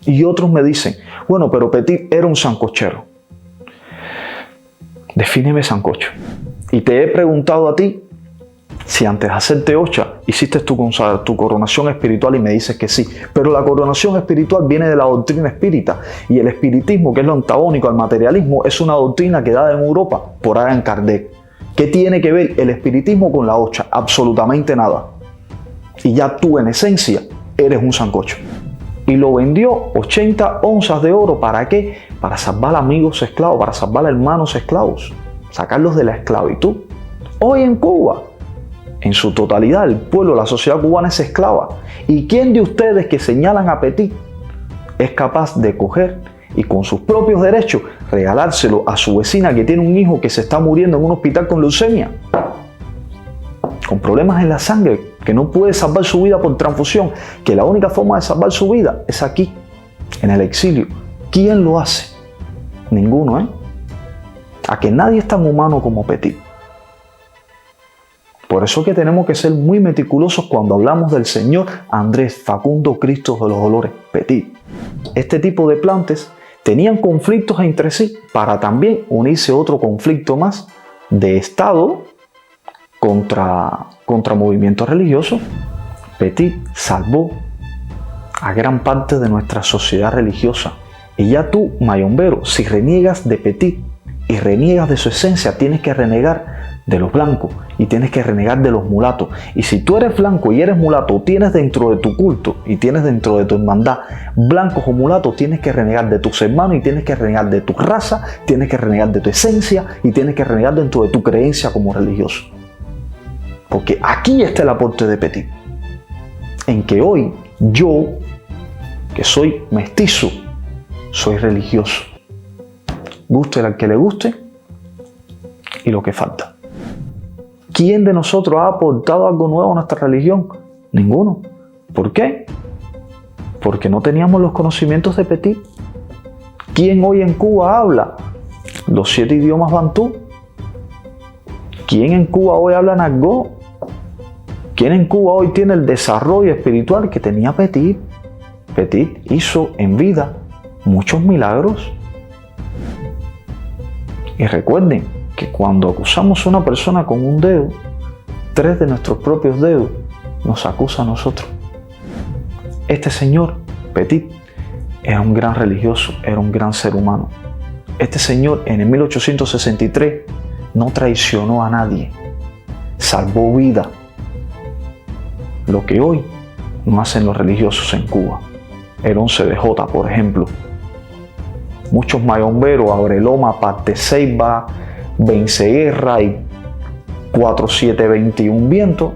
Y otros me dicen, bueno, pero Petit era un sancochero. Defíneme sancocho. Y te he preguntado a ti si antes de hacerte ocha hiciste tu coronación espiritual y me dices que sí. Pero la coronación espiritual viene de la doctrina espírita. Y el espiritismo, que es lo antagónico al materialismo, es una doctrina que da en Europa por Allan Kardec. ¿Qué tiene que ver el espiritismo con la ocha? Absolutamente nada. Y ya tú en esencia eres un sancocho. Y lo vendió 80 onzas de oro. ¿Para qué? Para salvar amigos esclavos, para salvar hermanos esclavos, sacarlos de la esclavitud. Hoy en Cuba, en su totalidad, el pueblo, la sociedad cubana es esclava. ¿Y quién de ustedes que señalan a Petit es capaz de coger y con sus propios derechos regalárselo a su vecina que tiene un hijo que se está muriendo en un hospital con leucemia, con problemas en la sangre, que no puede salvar su vida por transfusión, que la única forma de salvar su vida es aquí, en el exilio? ¿Quién lo hace? Ninguno, ¿eh? A que nadie es tan humano como Petit. Por eso que tenemos que ser muy meticulosos cuando hablamos del señor Andrés Facundo Cristo de los Dolores Petit. Este tipo de plantas tenían conflictos entre sí para también unirse otro conflicto más de Estado contra movimientos religiosos. Petit salvó a gran parte de nuestra sociedad religiosa. Y ya tú, mayombero, si reniegas de Petit y reniegas de su esencia, tienes que renegar de los blancos y tienes que renegar de los mulatos. Y si tú eres blanco y eres mulato, tienes dentro de tu culto y tienes dentro de tu hermandad blancos o mulatos, tienes que renegar de tus hermanos y tienes que renegar de tu raza, tienes que renegar de tu esencia y tienes que renegar dentro de tu creencia como religioso. Porque aquí está el aporte de Petit, en que hoy yo, que soy mestizo, soy religioso. Guste al que le guste y lo que falta. ¿Quién de nosotros ha aportado algo nuevo a nuestra religión? Ninguno. ¿Por qué? Porque no teníamos los conocimientos de Petit. ¿Quién hoy en Cuba habla los 7 idiomas bantú? ¿Quién en Cuba hoy habla Nagó? ¿Quién en Cuba hoy tiene el desarrollo espiritual que tenía Petit? Petit hizo en vida muchos milagros. Y recuerden que cuando acusamos a una persona con un dedo, 3 de nuestros propios dedos nos acusa a nosotros. Este señor, Petit, era un gran religioso, era un gran ser humano. Este señor en el 1863 no traicionó a nadie, salvó vida. Lo que hoy no hacen los religiosos en Cuba. El 11 de J, por ejemplo. Muchos mayomberos, Abreloma, Parteceiba, Venceguerra y 4721 Viento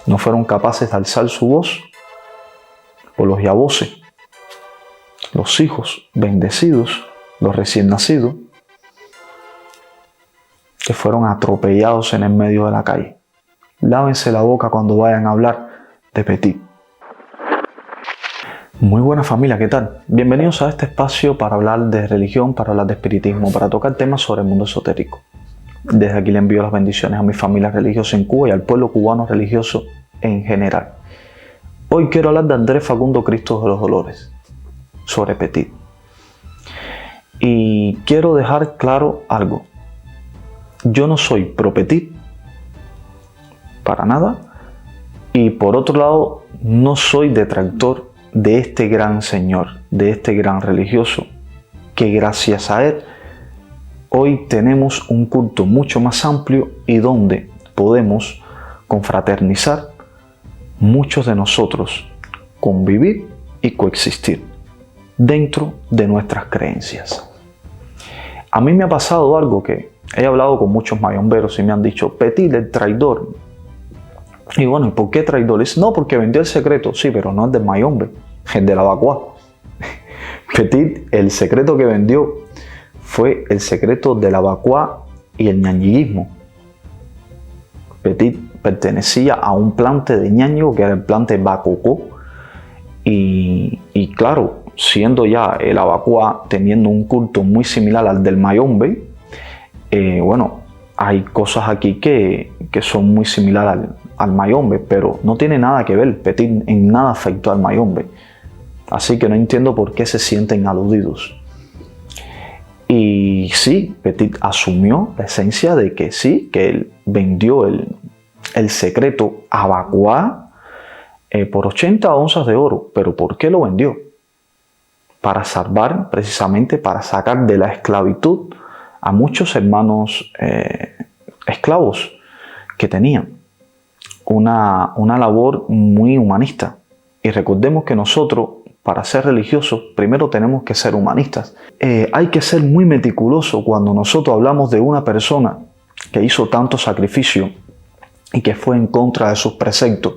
no fueron capaces de alzar su voz por los yaboses, los hijos bendecidos, los recién nacidos, que fueron atropellados en el medio de la calle. Lávense la boca cuando vayan a hablar de Petit. Muy buena familia, ¿qué tal? Bienvenidos a este espacio para hablar de religión, para hablar de espiritismo, para tocar temas sobre el mundo esotérico. Desde aquí le envío las bendiciones a mi familia religiosa en Cuba y al pueblo cubano religioso en general. Hoy quiero hablar de Andrés Facundo Cristo de los Dolores, sobre Petit. Y quiero dejar claro algo. Yo no soy pro Petit, para nada, y por otro lado no soy detractor de este gran señor, de este gran religioso, que gracias a él hoy tenemos un culto mucho más amplio y donde podemos confraternizar muchos de nosotros, convivir y coexistir dentro de nuestras creencias. A mí me ha pasado algo que he hablado con muchos mayomberos y me han dicho: Petit, el traidor. Y bueno, ¿y por qué traidor? Dice, no, porque vendió el secreto. Sí, pero no es del mayombe, es de la vacua. Petit, el secreto que vendió fue el secreto de la vacua y el ñañiguismo. Petit pertenecía a un plante de ñañigo que era el plante Bacocó. Y claro, siendo ya el Abacua teniendo un culto muy similar al del mayombe, bueno, hay cosas aquí que son muy similares al mayombe, pero no tiene nada que ver. Petit en nada afectó al mayombe. Así que no entiendo por qué se sienten aludidos. Y sí, Petit asumió la esencia de que sí, que él vendió el secreto a Bakua por 80 onzas de oro. ¿Pero por qué lo vendió? Para salvar, precisamente para sacar de la esclavitud a muchos hermanos esclavos que tenían. Una labor muy humanista. Y recordemos que nosotros, para ser religiosos, primero tenemos que ser humanistas. Hay que ser muy meticuloso cuando nosotros hablamos de una persona que hizo tanto sacrificio y que fue en contra de sus preceptos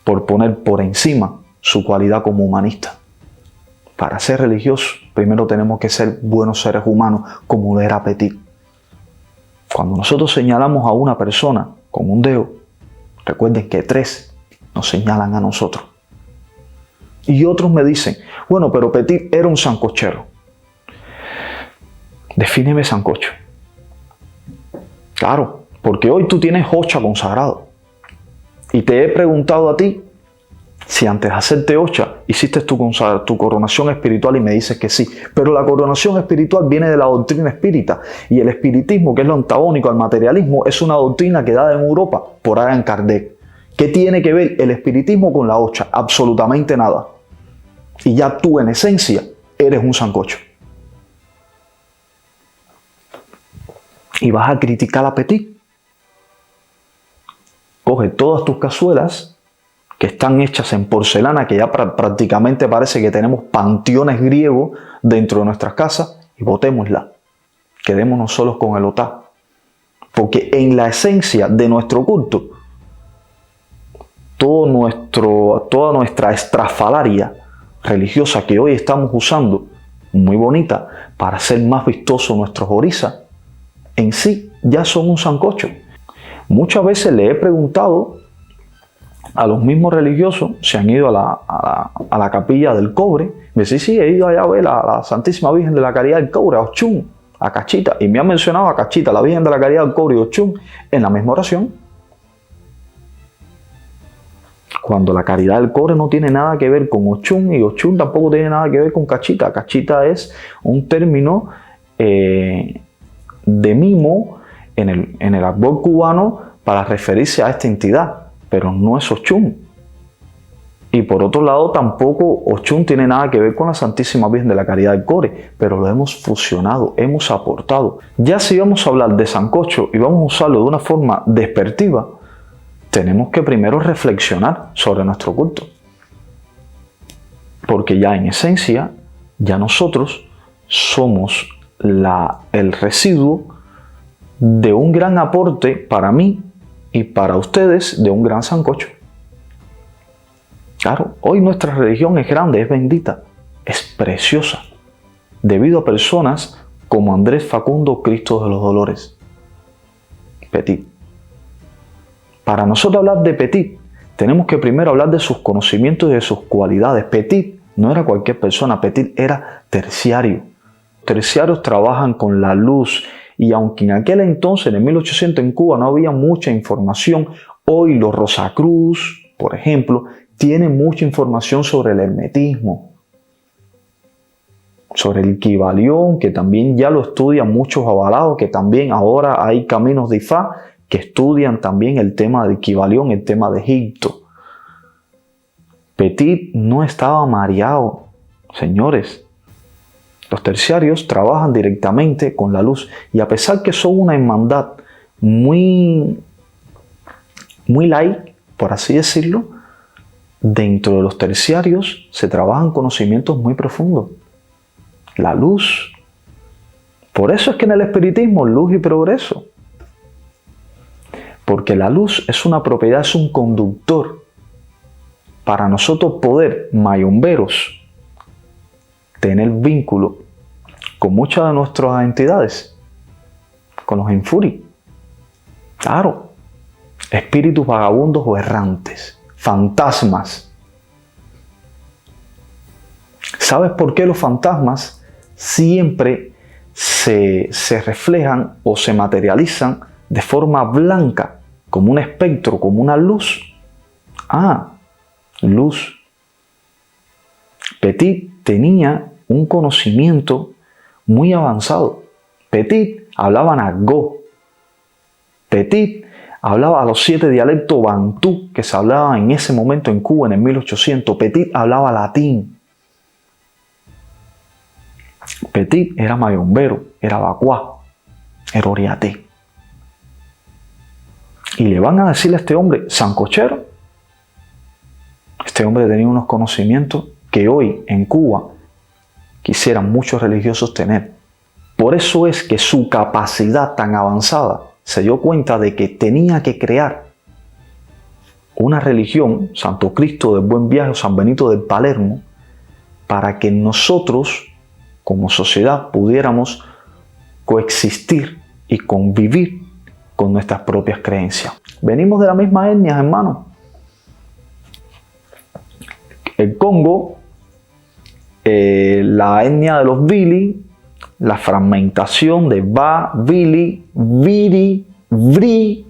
por poner por encima su cualidad como humanista. Para ser religiosos, primero tenemos que ser buenos seres humanos, como lo era Petit. Cuando nosotros señalamos a una persona con un dedo, recuerden que 3 nos señalan a nosotros. Y otros me dicen, bueno, pero Petit era un sancochero. Defíneme sancocho. Claro, porque hoy tú tienes hocha consagrado. Y te he preguntado a ti si antes de hacerte hocha hiciste tu coronación espiritual y me dices que sí. Pero la coronación espiritual viene de la doctrina espírita. Y el espiritismo, que es lo antagónico al materialismo, es una doctrina que dada en Europa por Allan Kardec. ¿Qué tiene que ver el espiritismo con la hocha? Absolutamente nada. Y ya tú en esencia eres un sancocho. Y vas a criticar a Petit. Coge todas tus cazuelas que están hechas en porcelana, que ya prácticamente parece que tenemos panteones griegos dentro de nuestras casas, y botémosla. Quedémonos solos con el otá. Porque en la esencia de nuestro culto, toda nuestra estrafalaria religiosa que hoy estamos usando, muy bonita, para hacer más vistoso nuestros orizas, en sí ya son un sancocho. Muchas veces le he preguntado a los mismos religiosos, se han ido a la capilla del Cobre, me dice, sí, he ido allá a ver la Santísima Virgen de la Caridad del Cobre, a Ochun, a Cachita, y me han mencionado a Cachita, la Virgen de la Caridad del Cobre y Ochun, en la misma oración. Cuando la Caridad del Cobre no tiene nada que ver con Ochun, y Ochun tampoco tiene nada que ver con Cachita. Cachita es un término de mimo en el argot cubano para referirse a esta entidad, pero no es Ochun. Y por otro lado, tampoco Ochun tiene nada que ver con la Santísima Virgen de la Caridad del Cobre, pero lo hemos fusionado, hemos aportado. Ya si vamos a hablar de sancocho y vamos a usarlo de una forma despectiva, tenemos que primero reflexionar sobre nuestro culto. Porque ya en esencia, ya nosotros somos el residuo de un gran aporte para mí y para ustedes de un gran sancocho. Claro, hoy nuestra religión es grande, es bendita, es preciosa, debido a personas como Andrés Facundo Cristo de los Dolores. Petit. Para nosotros hablar de Petit, tenemos que primero hablar de sus conocimientos y de sus cualidades. Petit no era cualquier persona, Petit era terciario. Los terciarios trabajan con la luz, y aunque en aquel entonces, en el 1800 en Cuba, no había mucha información, hoy los Rosacruz, por ejemplo, tienen mucha información sobre el hermetismo, sobre el Kybalión, que también ya lo estudian muchos avalados, que también ahora hay caminos de Ifá que estudian también el tema del Kybalión, el tema de Egipto. Petit no estaba mareado, señores. Los terciarios trabajan directamente con la luz, y a pesar que son una hermandad muy light, por así decirlo, dentro de los terciarios se trabajan conocimientos muy profundos. La luz. Por eso es que en el espiritismo, luz y progreso. Porque la luz es una propiedad, es un conductor para nosotros poder, mayomberos, tener vínculo con muchas de nuestras entidades, con los Infuri. Claro, espíritus vagabundos o errantes, fantasmas. ¿Sabes por qué los fantasmas siempre se reflejan o se materializan de forma blanca, como un espectro, como una luz? Ah, luz. Petit tenía un conocimiento muy avanzado. Petit hablaba nagó. Petit hablaba los 7 dialectos bantú que se hablaban en ese momento en Cuba en el 1800. Petit hablaba latín. Petit era mayombero, era bacuá, era oriaté. Y le van a decir a este hombre sancochero. Este hombre tenía unos conocimientos que hoy en Cuba quisieran muchos religiosos tener. Por eso es que su capacidad tan avanzada se dio cuenta de que tenía que crear una religión, Santo Cristo del Buen Viaje o San Benito del Palermo, para que nosotros como sociedad pudiéramos coexistir y convivir con nuestras propias creencias. Venimos de la misma etnia, hermano. El Congo, la etnia de los Vili, la fragmentación de Ba, Vili, Viri, Vri,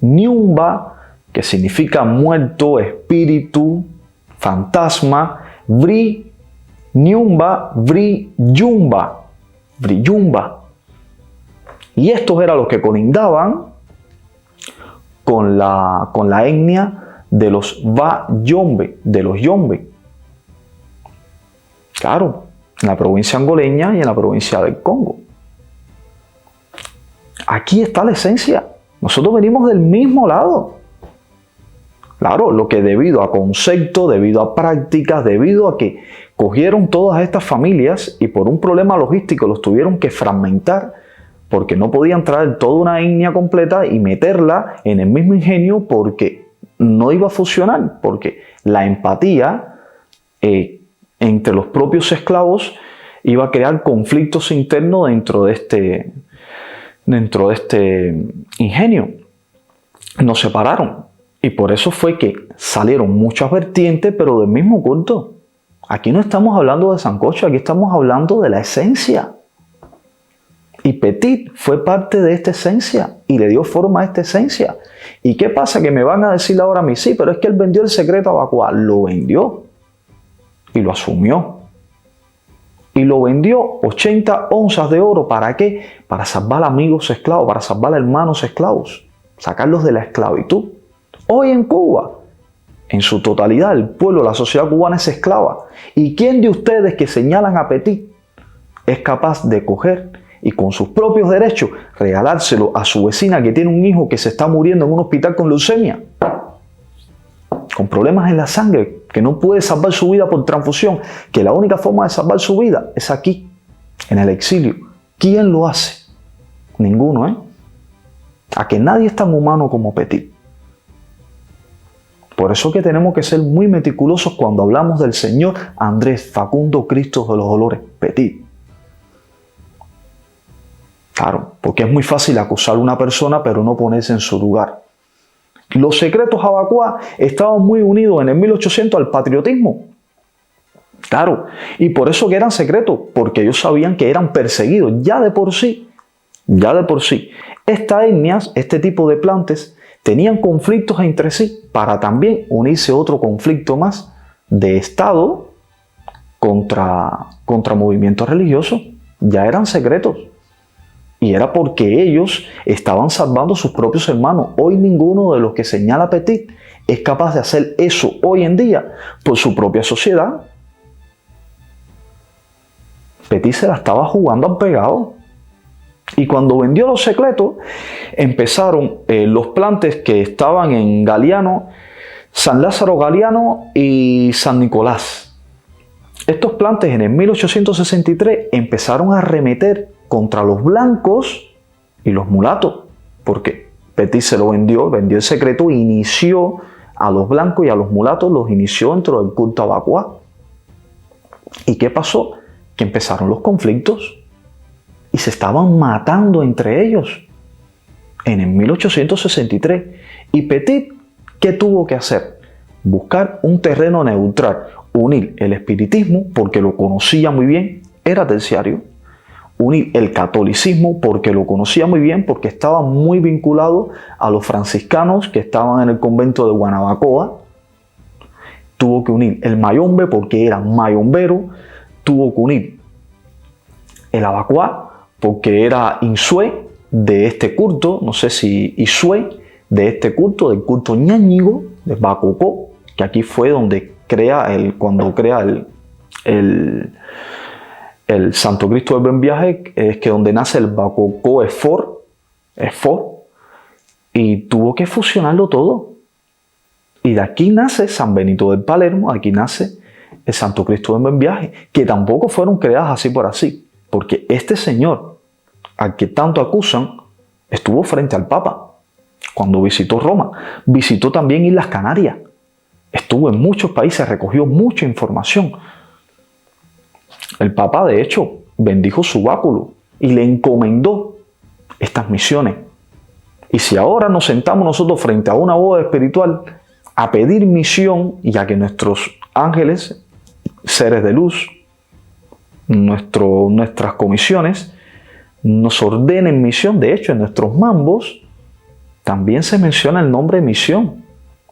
Nyumba, que significa muerto, espíritu, fantasma, Vri, Nyumba, Vri, Yumba, Vri, Yumba. Y estos eran los que colindaban con la etnia de los Ba-Yombe, de los Yombe. Claro, en la provincia angoleña y en la provincia del Congo. Aquí está la esencia. Nosotros venimos del mismo lado. Claro, lo que debido a conceptos, debido a prácticas, debido a que cogieron todas estas familias y por un problema logístico los tuvieron que fragmentar porque no podían traer toda una etnia completa y meterla en el mismo ingenio porque no iba a funcionar, porque la empatía entre los propios esclavos iba a crear conflictos internos dentro de este ingenio. Nos separaron y por eso fue que salieron muchas vertientes, pero del mismo culto. Aquí no estamos hablando de sancocho, aquí estamos hablando de la esencia. Y Petit fue parte de esta esencia y le dio forma a esta esencia. ¿Y qué pasa? Que me van a decir ahora a mí, sí, pero es que él vendió el secreto a Bacuá. Lo vendió y lo asumió. Y lo vendió 80 onzas de oro. ¿Para qué? Para salvar amigos esclavos, para salvar hermanos esclavos, sacarlos de la esclavitud. Hoy en Cuba, en su totalidad, el pueblo, la sociedad cubana es esclava. ¿Y quién de ustedes que señalan a Petit es capaz de coger y con sus propios derechos regalárselo a su vecina que tiene un hijo que se está muriendo en un hospital con leucemia, con problemas en la sangre, que no puede salvar su vida por transfusión, que la única forma de salvar su vida es aquí, en el exilio? ¿Quién lo hace? Ninguno, ¿eh? A que nadie es tan humano como Petit. Por eso que tenemos que ser muy meticulosos cuando hablamos del señor Andrés Facundo Cristo de los Dolores Petit. Claro, porque es muy fácil acusar a una persona pero no ponerse en su lugar. Los secretos Abacuá estaban muy unidos en el 1800 al patriotismo. Claro, y por eso que eran secretos, porque ellos sabían que eran perseguidos ya de por sí. Estas etnias, este tipo de plantes, tenían conflictos entre sí para también unirse a otro conflicto más de Estado contra movimientos religiosos. Ya eran secretos. Y era porque ellos estaban salvando a sus propios hermanos. Hoy ninguno de los que señala Petit es capaz de hacer eso hoy en día por su propia sociedad. Petit se la estaba jugando al pegado. Y cuando vendió los secretos, empezaron los plantes que estaban en Galiano, San Lázaro Galiano y San Nicolás. Estos plantes en el 1863 empezaron a arremeter contra los blancos y los mulatos, porque Petit se lo vendió el secreto, inició a los blancos y a los mulatos, los inició dentro del culto Abacuá. ¿Y qué pasó? Que empezaron los conflictos y se estaban matando entre ellos en el 1863. Y Petit, ¿qué tuvo que hacer? Buscar un terreno neutral, unir el espiritismo, porque lo conocía muy bien, era terciario, unir el catolicismo, porque lo conocía muy bien, porque estaba muy vinculado a los franciscanos que estaban en el convento de Guanabacoa, tuvo que unir el mayombe porque era mayombero, tuvo que unir el abacuá porque era insue de este culto, no sé si isue de este culto, del culto ñáñigo, de Bacocó, que aquí fue donde cuando crea el Santo Cristo del Buen Viaje, es que donde nace el Bacocó Efor, y tuvo que fusionarlo todo. Y de aquí nace San Benito del Palermo, aquí nace el Santo Cristo del Buen Viaje, que tampoco fueron creadas así por así, porque este señor, al que tanto acusan, estuvo frente al Papa cuando visitó Roma, visitó también Islas Canarias, estuvo en muchos países, recogió mucha información. El Papa, de hecho, bendijo su báculo y le encomendó estas misiones. Y si ahora nos sentamos nosotros frente a una boda espiritual a pedir misión y a que nuestros ángeles, seres de luz, nuestras comisiones, nos ordenen misión, de hecho en nuestros mambos también se menciona el nombre misión.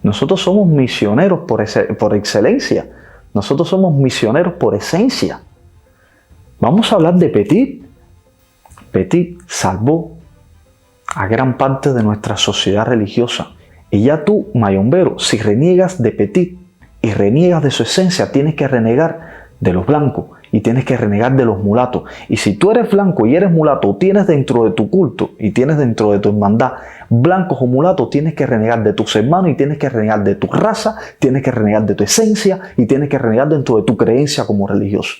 Nosotros somos misioneros por excelencia, nosotros somos misioneros por esencia. Vamos a hablar de Petit. Petit salvó a gran parte de nuestra sociedad religiosa. Y ya tú, mayombero, si reniegas de Petit y reniegas de su esencia, tienes que renegar de los blancos y tienes que renegar de los mulatos. Y si tú eres blanco y eres mulato, tienes dentro de tu culto y tienes dentro de tu hermandad blancos o mulatos, tienes que renegar de tus hermanos y tienes que renegar de tu raza, tienes que renegar de tu esencia y tienes que renegar dentro de tu creencia como religioso.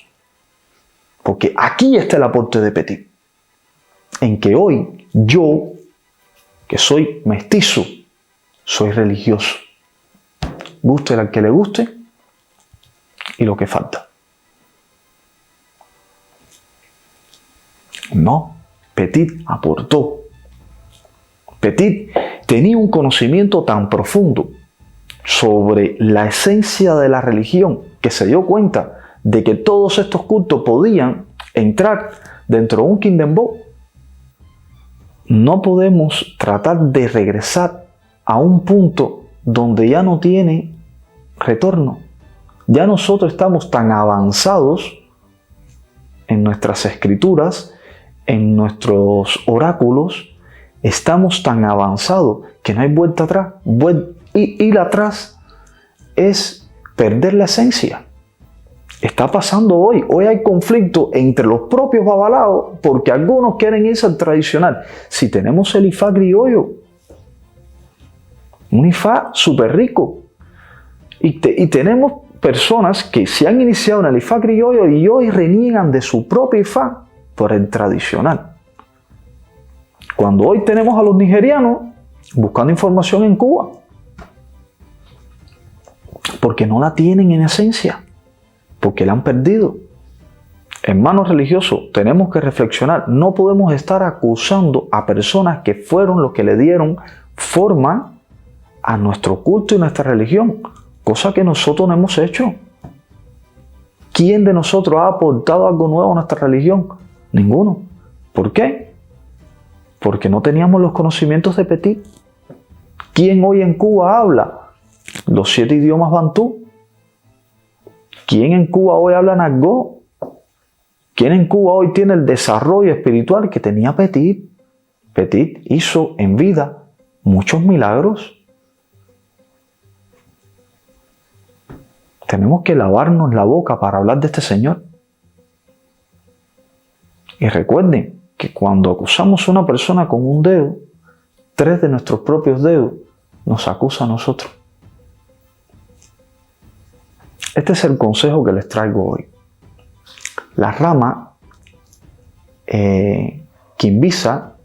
Porque aquí está el aporte de Petit. En que hoy yo, que soy mestizo, soy religioso. Guste al que le guste y lo que falta. No, Petit aportó. Petit tenía un conocimiento tan profundo sobre la esencia de la religión que se dio cuenta de que todos estos cultos podían entrar dentro de un Quindembó. No podemos tratar de regresar a un punto donde ya no tiene retorno. Ya nosotros estamos tan avanzados en nuestras escrituras, en nuestros oráculos, estamos tan avanzados que no hay vuelta atrás. Ir atrás es perder la esencia. Está pasando hoy. Hoy hay conflicto entre los propios babalaos porque algunos quieren irse al tradicional. Si tenemos el Ifá criollo, un Ifá súper rico, y tenemos personas que se han iniciado en el Ifá criollo y hoy reniegan de su propio Ifá por el tradicional. Cuando hoy tenemos a los nigerianos buscando información en Cuba, porque no la tienen en esencia, porque la han perdido. Hermanos religiosos, tenemos que reflexionar. No podemos estar acusando a personas que fueron los que le dieron forma a nuestro culto y nuestra religión, cosa que nosotros no hemos hecho. ¿Quién de nosotros ha aportado algo nuevo a nuestra religión? Ninguno. ¿Por qué? Porque no teníamos los conocimientos de Petit. ¿Quién hoy en Cuba habla los 7 idiomas bantú? ¿Quién en Cuba hoy habla Nagó? ¿Quién en Cuba hoy tiene el desarrollo espiritual que tenía Petit? Petit hizo en vida muchos milagros. Tenemos que lavarnos la boca para hablar de este Señor. Y recuerden que cuando acusamos a una persona con un dedo, 3 de nuestros propios dedos nos acusa a nosotros. Este es el consejo que les traigo hoy. La rama Quimbisa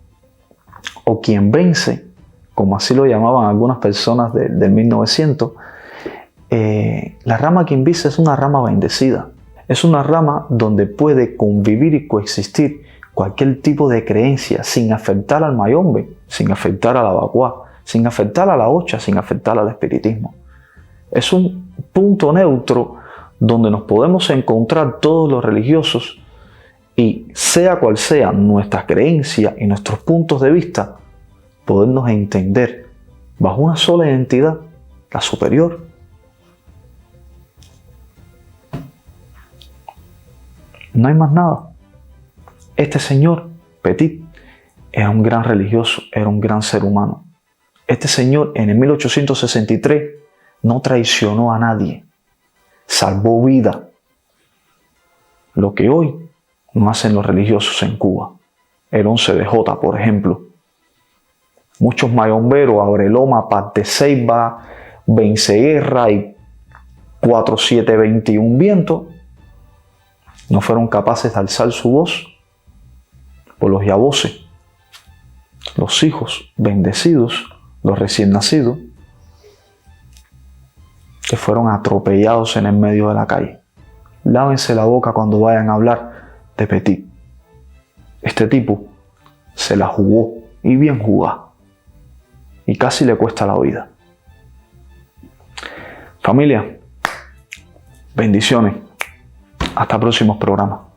o quien vence, como así lo llamaban algunas personas del 1900, la rama Quimbisa es una rama bendecida. Es una rama donde puede convivir y coexistir cualquier tipo de creencia sin afectar al mayombe, sin afectar al abacuá, sin afectar a la ocha, sin afectar al espiritismo. Es un punto neutro donde nos podemos encontrar todos los religiosos y sea cual sea nuestra creencia y nuestros puntos de vista, podernos entender bajo una sola identidad, la superior. No hay más nada. Este señor, Petit, era un gran religioso, era un gran ser humano. Este señor en el 1863 no traicionó a nadie, salvó vida. Lo que hoy no hacen los religiosos en Cuba. El 11 de J, por ejemplo. Muchos mayomberos, Abreloma, Paz de Ceiba, Venceguerra y 4721 Viento, no fueron capaces de alzar su voz por los yaboses, los hijos bendecidos, los recién nacidos, que fueron atropellados en el medio de la calle. Lávense la boca cuando vayan a hablar de Petit. Este tipo se la jugó, y bien jugada, y casi le cuesta la vida. Familia, bendiciones. Hasta próximos programas.